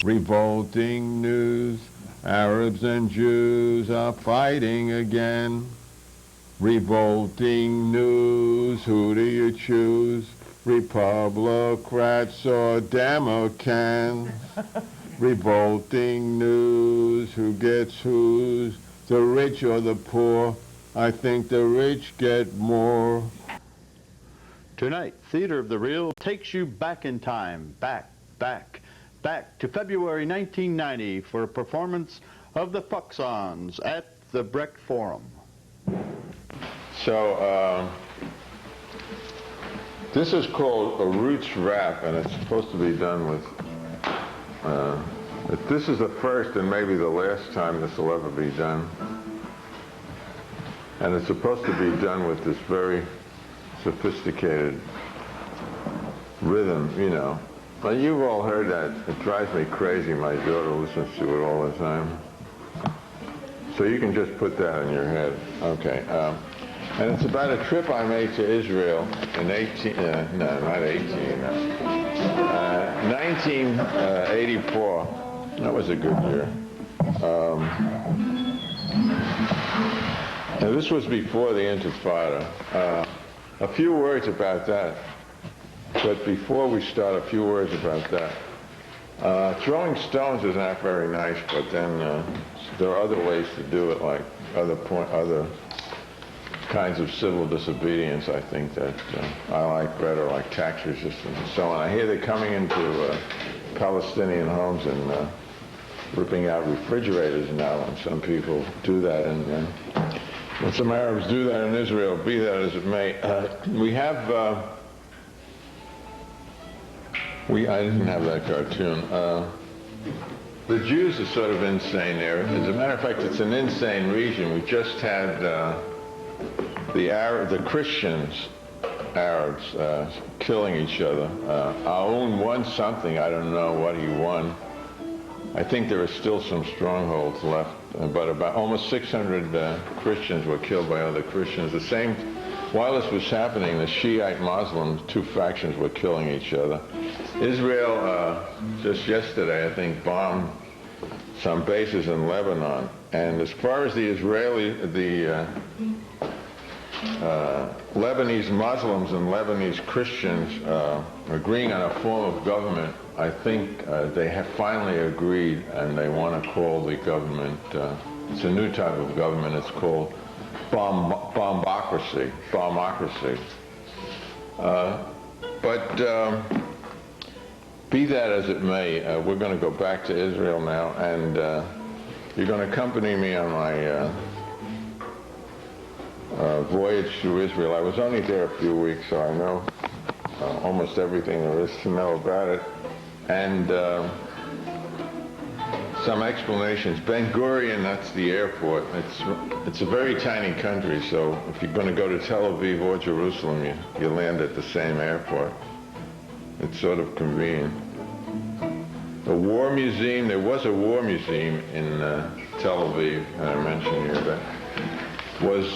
Revolting news, Arabs and Jews are fighting again. Revolting news, who do you choose? Republicans or Democrats? Revolting news, who gets whose? The rich or the poor? I think the rich get more. Tonight, Theater of the Real takes you back in time, back to February 1990 for a performance of the Fuxxons at the Brecht Forum. So, this is called a roots rap, and it's supposed to be done with, this is the first and maybe the last time this will ever be done. And it's supposed to be done with this very sophisticated rhythm, you know. But you've all heard that. It drives me crazy. My daughter listens to it all the time. So you can just put that in your head. Okay. And it's about a trip I made to Israel in 1984. That was a good year. Now this was before the Intifada. A few words about that. But before we start, a few words about that. Throwing stones is not very nice, but then there are other ways to do it, like other kinds of civil disobedience, I think, that I like better, like tax resistance and so on. I hear they're coming into Palestinian homes and ripping out refrigerators now, and some people do that, and some Arabs do that in Israel, be that as it may. We have, I didn't have that cartoon. The Jews are sort of insane there. As a matter of fact, it's an insane region. We just had the Christians, Arabs, killing each other. Aoun won something. I don't know what he won. I think there are still some strongholds left, but about almost 600 Christians were killed by other Christians. The same, while this was happening, the Shiite Muslims, two factions were killing each other. Israel, just yesterday, I think, bombed some bases in Lebanon. And as far as the Lebanese Muslims and Lebanese Christians agreeing on a form of government, I think they have finally agreed, and they want to call the government, it's a new type of government, it's called bombocracy. But be that as it may, we're going to go back to Israel now, and you're going to accompany me on my voyage through Israel. I was only there a few weeks, so I know almost everything there is to know about it. And some explanations. Ben Gurion, that's the airport. It's a very tiny country, so if you're going to go to Tel Aviv or Jerusalem, you land at the same airport. It's sort of convenient. The War Museum, there was a War Museum in Tel Aviv, I mentioned here, that was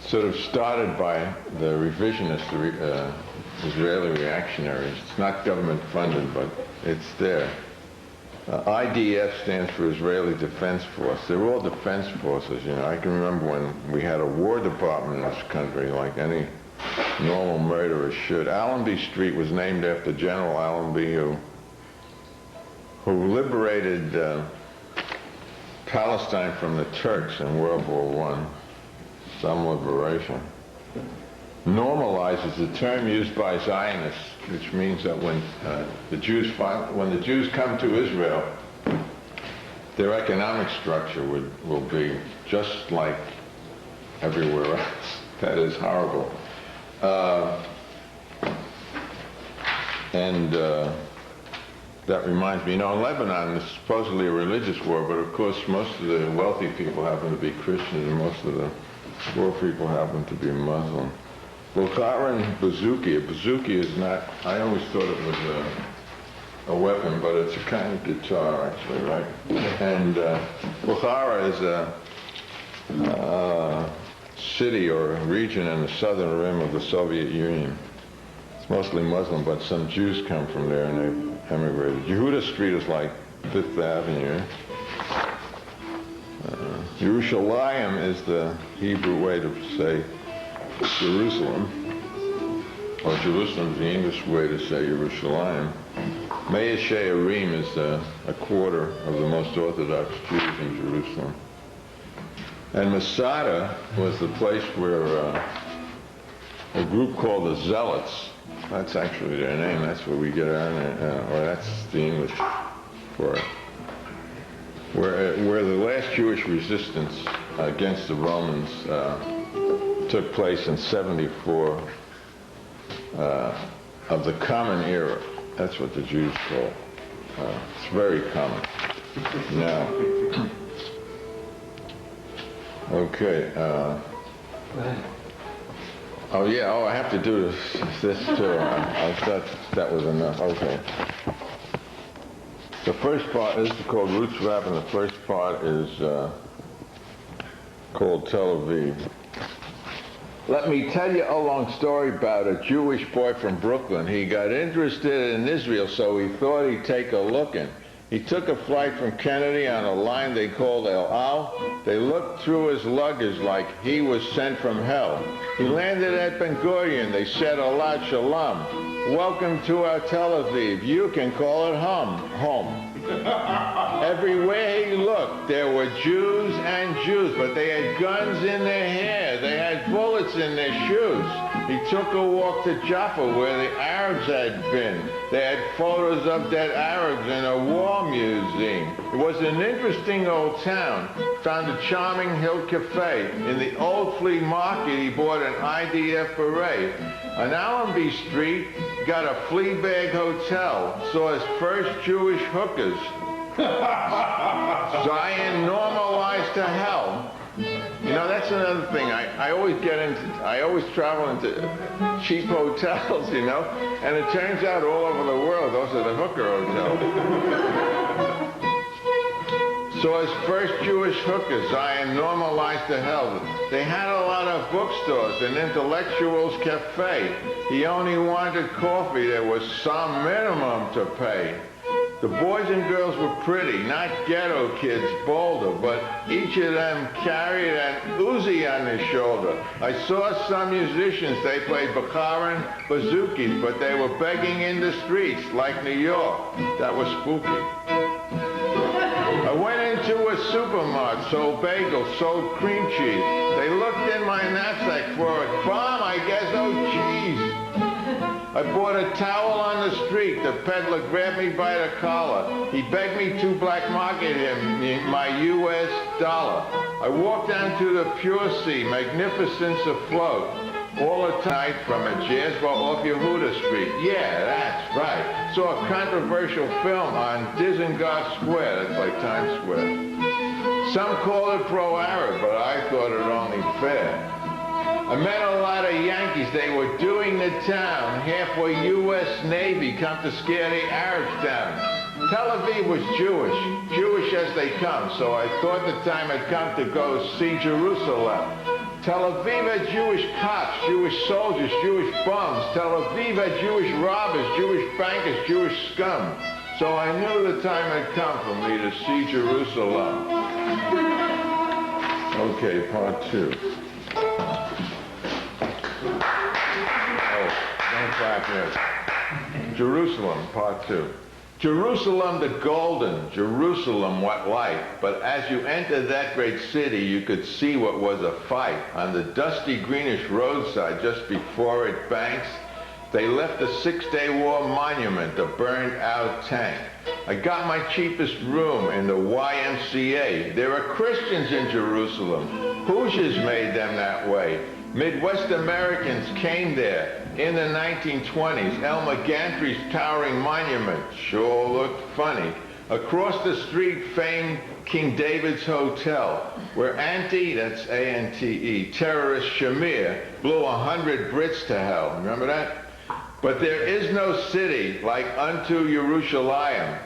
sort of started by the revisionist Israeli reactionaries. It's not government funded, but it's there. IDF stands for Israeli Defense Force. They're all defense forces, you know. I can remember when we had a War Department in this country, like any normal murderer should. Allenby Street was named after General Allenby, who liberated Palestine from the Turks in World War I. Some liberation. Normalizes the term used by Zionists, which means that when the Jews come to Israel, their economic structure will be just like everywhere else. That is horrible. That reminds me, you know, in Lebanon, it's supposedly a religious war, but of course most of the wealthy people happen to be Christians, and most of the poor people happen to be Muslim. Bukhara and bouzouki. A bouzouki is not, I always thought it was a weapon, but it's a kind of guitar, actually, right? And Bukhara is a city or a region in the southern rim of the Soviet Union. It's mostly Muslim, but some Jews come from there, and emigrated. Yehuda Street is like Fifth Avenue. Yerushalayim is the Hebrew way to say Jerusalem, or Jerusalem is the English way to say Yerushalayim. Mea She'arim is a quarter of the most Orthodox Jews in Jerusalem. And Masada was the place where a group called the Zealots, that's actually their name, that's where we get our name, or that's the English for it, where the last Jewish resistance against the Romans took place in 74 of the Common Era. That's what the Jews call. It's very common. Now, okay. Oh yeah. Oh, I have to do this too. I thought that was enough. Okay. The first part is called Roots Rap, and the first part is called Tel Aviv. Let me tell you a long story about a Jewish boy from Brooklyn. He got interested in Israel, so he thought he'd take a lookin'. He took a flight from Kennedy on a line they called El Al. They looked through his luggage like he was sent from hell. He landed at Ben Gurion. They said, Allah Shalom. Welcome to our Tel Aviv. You can call it home. Everywhere he looked, there were Jews and Jews, but they had guns in their hair. They had bullets in their shoes. He took a walk to Jaffa, where the Arabs had been. They had photos of dead Arabs in a war museum. It was an interesting old town. Found a charming hill cafe. In the old flea market, he bought an IDF beret. On Allenby Street, got a flea bag hotel. Saw his first Jewish hookers. Zion normalized to hell. You know, that's another thing. I always travel into cheap hotels, you know, and it turns out all over the world, those are the hooker hotels. So his first Jewish hookers, Zion normalized to hell. They had a lot of bookstores, an intellectuals cafe. He only wanted coffee. There was some minimum to pay. The boys and girls were pretty, not ghetto kids, bolder, but each of them carried an Uzi on their shoulder. I saw some musicians, they played Bukharan, bazookas, but they were begging in the streets like New York. That was spooky. I went into a supermarket, sold bagels, sold cream cheese. They looked in my knapsack for a bomb, I guess, oh cheese. I bought a towel on the street. The peddler grabbed me by the collar. He begged me to black market him my U.S. dollar. I walked down to the Pure Sea, magnificence afloat. All the time from a jazz bar off Yehuda Street. Yeah, that's right. Saw a controversial film on Dizengoff Square. That's like Times Square. Some call it pro-Arab, but I thought it only fair. I met a lot of Yankees. They were doing the town. Half were U.S. Navy, come to scare the Arabs down. Tel Aviv was Jewish as they come, so I thought the time had come to go see Jerusalem. Tel Aviv had Jewish cops, Jewish soldiers, Jewish bums. Tel Aviv had Jewish robbers, Jewish bankers, Jewish scum. So I knew the time had come for me to see Jerusalem. Okay, part two. Jerusalem, part two. Jerusalem the golden, Jerusalem what light. But as you entered that great city, you could see what was a fight. On the dusty greenish roadside, just before it banks, they left a Six-Day War monument, a burned-out tank. I got my cheapest room in the YMCA. There are Christians in Jerusalem. Hoosiers made them that way. Midwest Americans came there in the 1920s. Elmer Gantry's towering monument sure looked funny. Across the street, famed King David's Hotel, where that's A-N-T-E, terrorist Shamir blew 100 Brits to hell. Remember that? But there is no city like unto Yerushalayim.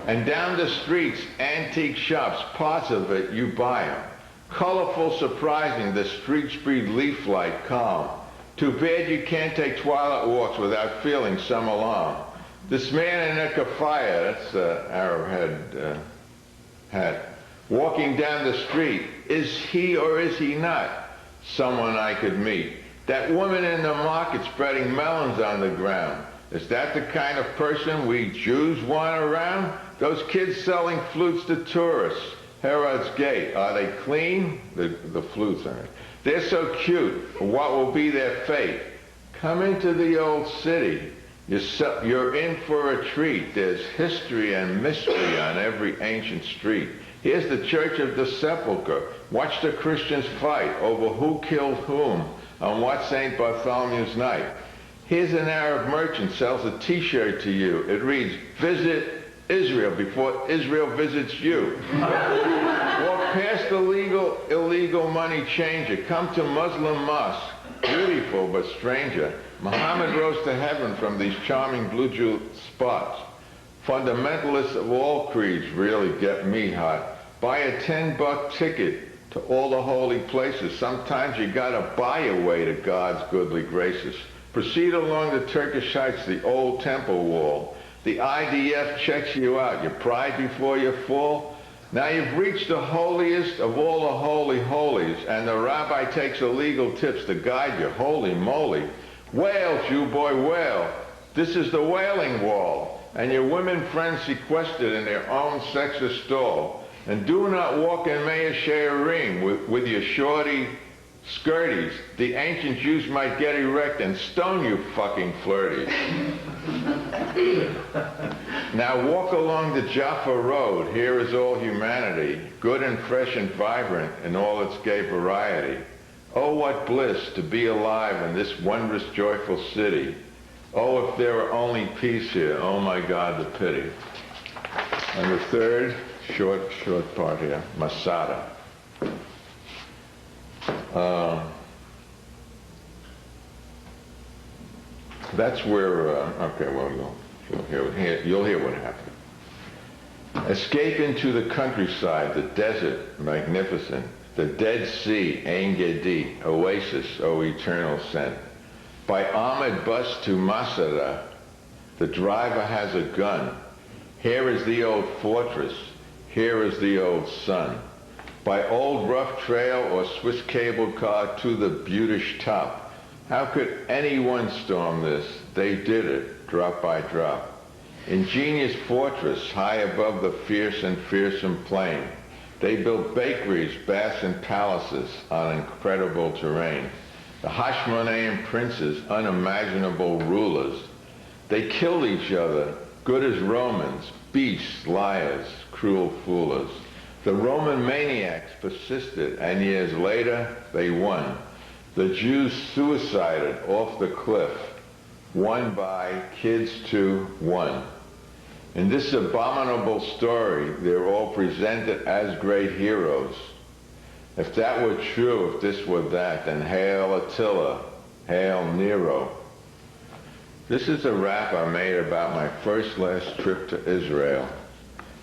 And down the streets, antique shops, parts of it you buy them. Colorful, surprising, the streets breathe leaf light, calm. Too bad you can't take twilight walks without feeling some alarm. This man in a kafaya, that's Arab head hat, walking down the street, is he or is he not someone I could meet? That woman in the market spreading melons on the ground, is that the kind of person we Jews want around? Those kids selling flutes to tourists, Herod's Gate, are they clean? The flutes, I mean. They're so cute. What will be their fate? Come into the old city. You're in for a treat. There's history and mystery on every ancient street. Here's the Church of the Sepulchre. Watch the Christians fight over who killed whom on what St. Bartholomew's night. Here's an Arab merchant sells a t-shirt to you. It reads, visit Israel before Israel visits you. Walk past the illegal money changer. Come to Muslim mosque. Beautiful but stranger. Muhammad rose to heaven from these charming blue jewel spots. Fundamentalists of all creeds really get me hot. Buy a $10 ticket to all the holy places. Sometimes you gotta buy your way to God's goodly graces. Proceed along the Turkish heights, the old temple wall. The IDF checks you out. Your pride before you fall. Now you've reached the holiest of all the holy holies, and the rabbi takes illegal tips to guide you. Holy moly. Wail, Jew boy, wail. This is the Wailing Wall, and your women friends sequestered in their own sexist stall. And do not walk in Mea Shearim with your shorty skirties. The ancient Jews might get erect and stone you fucking flirties. Now walk along the Jaffa Road. Here is all humanity, good and fresh and vibrant in all its gay variety. Oh, what bliss to be alive in this wondrous, joyful city. Oh, if there were only peace here. Oh, my God, the pity. And the third short part here, Masada. That's where, okay, well, you'll hear what happened. Escape into the countryside, the desert, magnificent, the Dead Sea, Ein Gedi, oasis, O eternal sent. By armored bus to Masada, the driver has a gun. Here is the old fortress, here is the old sun. By old rough trail or Swiss cable car to the Budish top. How could anyone storm this? They did it, drop by drop. Ingenious fortress high above the fierce and fearsome plain. They built bakeries, baths, and palaces on incredible terrain. The Hashmonaean princes, unimaginable rulers. They killed each other, good as Romans, beasts, liars, cruel foolers. The Roman maniacs persisted, and years later, they won. The Jews suicided off the cliff, one by kids to one. In this abominable story, they're all presented as great heroes. If that were true, if this were that, then hail Attila, hail Nero. This is a rap I made about my last trip to Israel.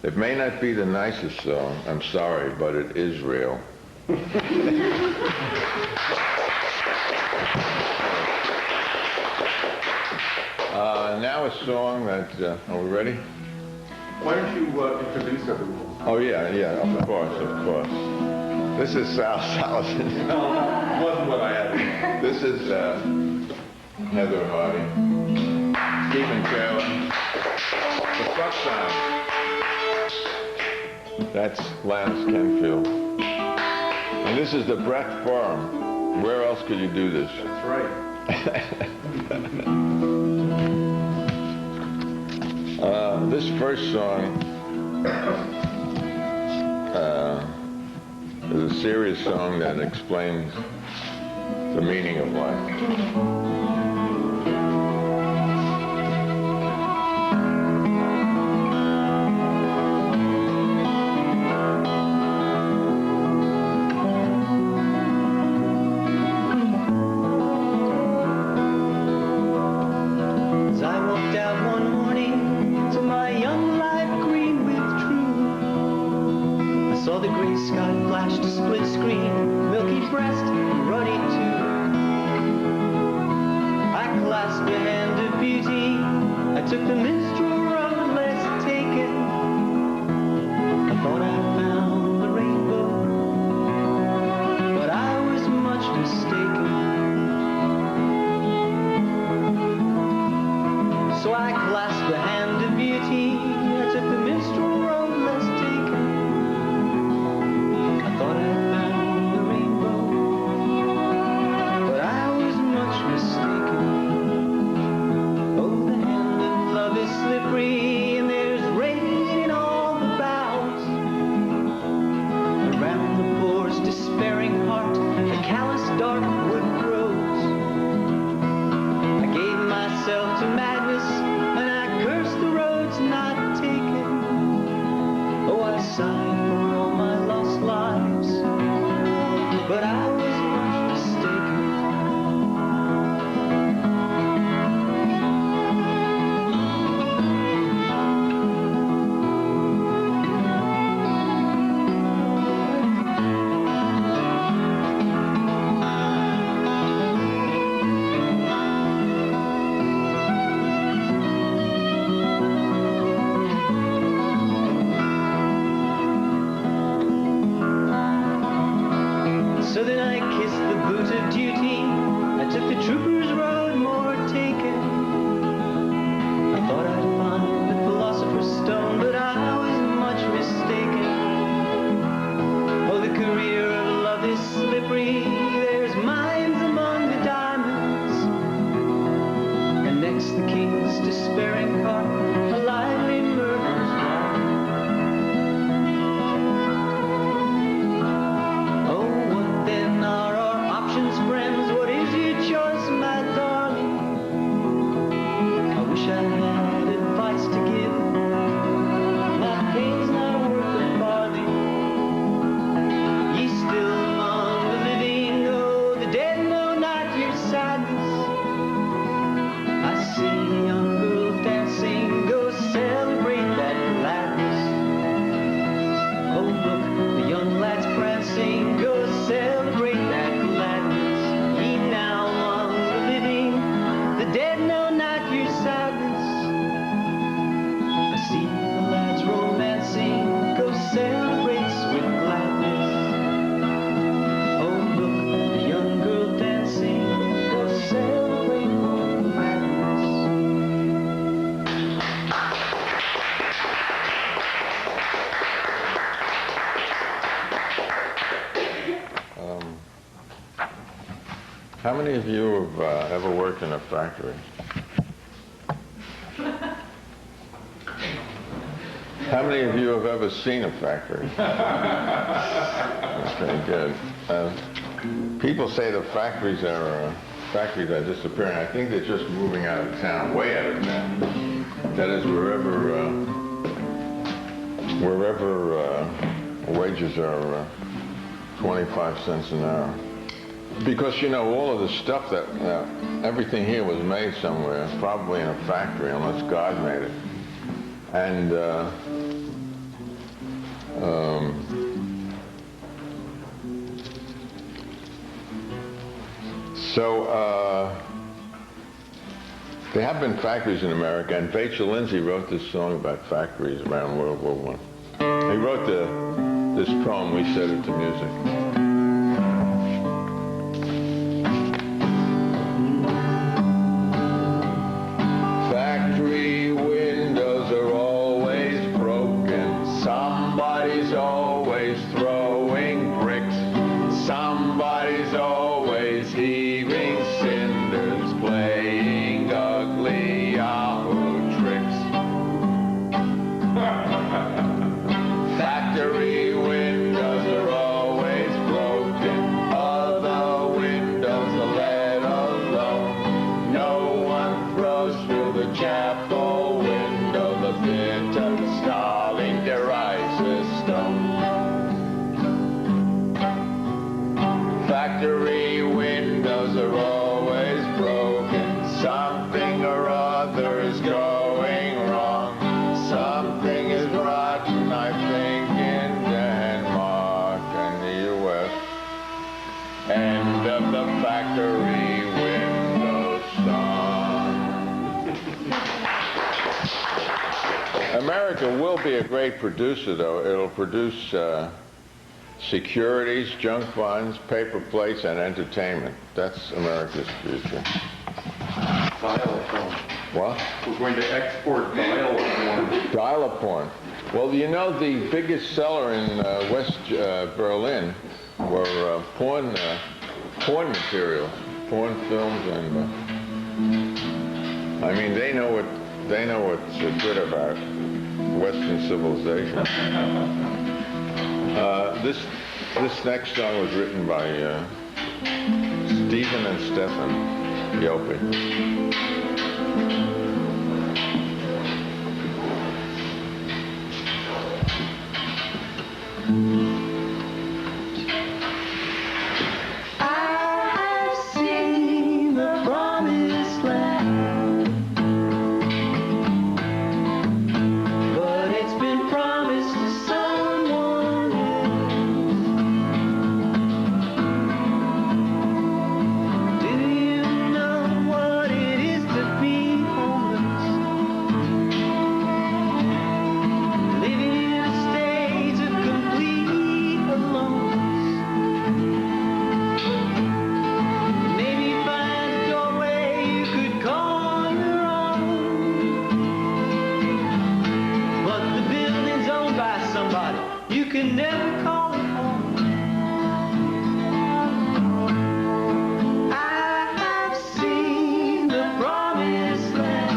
It may not be the nicest song, I'm sorry, but it is real. Now a song that, are we ready? Why don't you introduce everyone? Oh yeah, of course. This is Sal Salison. No, it wasn't what I had. This is Heather Hardy, Stephen Taylor, the Fuxxons. That's Lannes Kenfield. And this is the Brecht Forum. Where else could you do this? That's right. This first song is a serious song that explains the meaning of life. Took the mystery How many of you have ever worked in a factory? How many of you have ever seen a factory? Okay, good. People say the factories are disappearing. I think they're just moving out of town, way out of town. That is, wherever wages are 25 cents an hour. Because, you know, all of the stuff that, everything here was made somewhere, probably in a factory, unless God made it. And there have been factories in America, and Vachel Lindsay wrote this song about factories around World War I. He wrote this poem, we set it to music. Factory windows are always broken. Somebody's always throwing bricks. Somebody's always heaving cinders, playing ugly Yahoo tricks. Factory windows are always broken. Other windows are let alone. No one throws through the chapel window. The bitter Stalin derives a stone. Factory windows are always broken. Something or other is going wrong. Something is rotten, I think, in Denmark and the U.S. End of the factory window song. America will be a great producer, though. It'll produce securities, junk bonds, paper plates, and entertainment. That's America's future. Dial-a-porn. What? We're going to export dial-a-porn. Dial-a-porn. Well, you know, the biggest seller in West Berlin were porn material, porn films, and I mean, they know what's good about Western civilization. This next song was written by Stephen and Stefan Jopi. I've seen the promised land, but it's been promised to someone else. Do you know what it is to be homeless? Living in a state of complete aloneness. Maybe find a doorway you could call your own, but the building's owned by somebody you can never call it home. I have seen the promised land.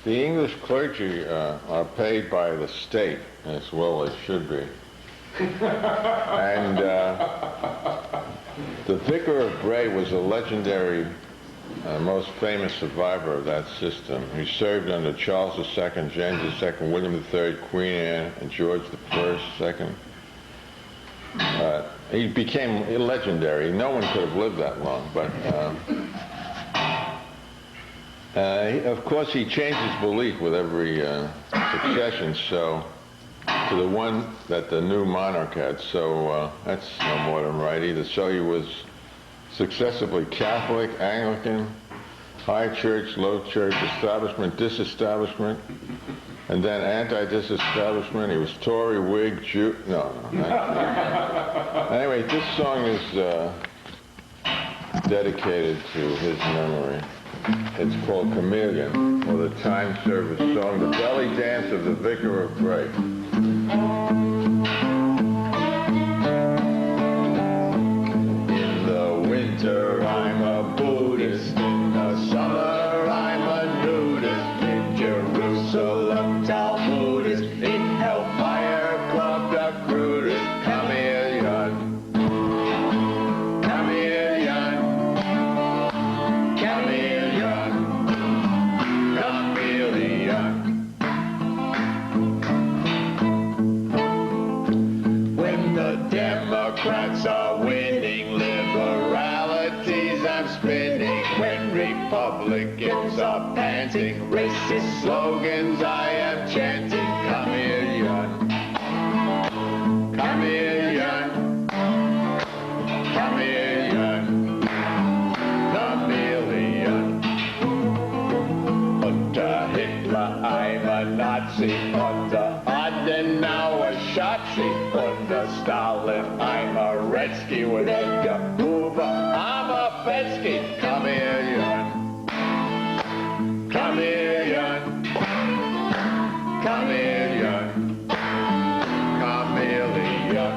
The English clergy are paid by the state, as well as should be. And the Vicar of Bray was a legendary, most famous survivor of that system. He served under Charles II, James II, William III, Queen Anne, and George I, II. He became legendary. No one could have lived that long, but of course he changed his belief with every succession, so to the one that the new monarch had, so that's no more than right either. So he was successively Catholic, Anglican, High Church, Low Church, Establishment, Disestablishment, and then Anti-Disestablishment. He was Tory, Whig, Jew. No. Anyway, this song is dedicated to his memory. It's called Chameleon, or the time service song, the belly dance of the Vicar of Bray. In the winter I'm a Buddhist, in the summer I'm a nudist, in Jerusalem Talmudist, in Hellfire Club the crudest. Chameleon, chameleon, chameleon, chameleon. When the Democrats are winning, liberalities I'm spinning. When Republicans are panting, racist slogans I am chanting. Chameleon, chameleon, chameleon, chameleon. Unter Hitler I'm a Nazi, unter Adenauer Schatzi, unter Stalin I'm a Redsky, with Edgar Hoover I'm a Fetsky. Chameleon, chameleon, chameleon, chameleon.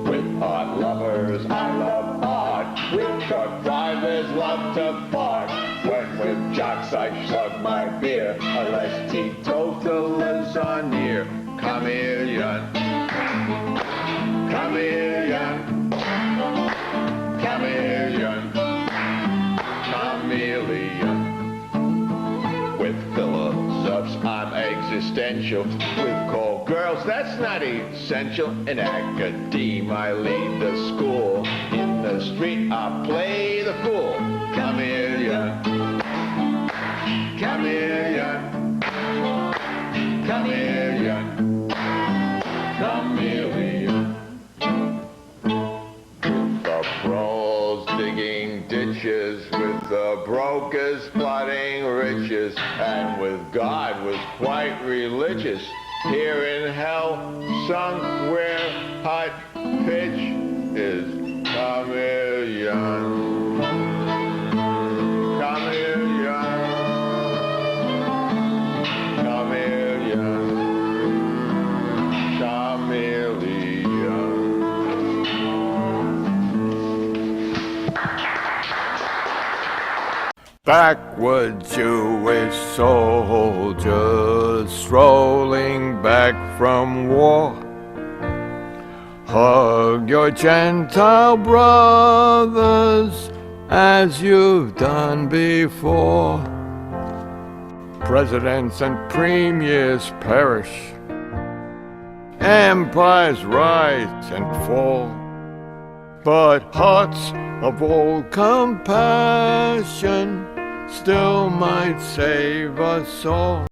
With art lovers I love art, with truck drivers love to bark. When with jocks I slug my beer, unless teetotalers are near. Chameleon, chameleon, chameleon, chameleon. With philosophes I'm existential, with call girls that's not essential. In academe I lead the school, in the street I play the fool. Chameleon, chameleon, chameleon, chameleon. With the pros digging ditches, with the brokers plotting riches, and with God was quite religious. Here in hell, sunk where hot pitch is. Chameleon, chameleon, chameleon, chameleon. Backward Jewish soldiers strolling back from war, hug your Gentile brothers as you've done before. Presidents and premiers perish, empires rise and fall, but hearts of old compassion still might save us all.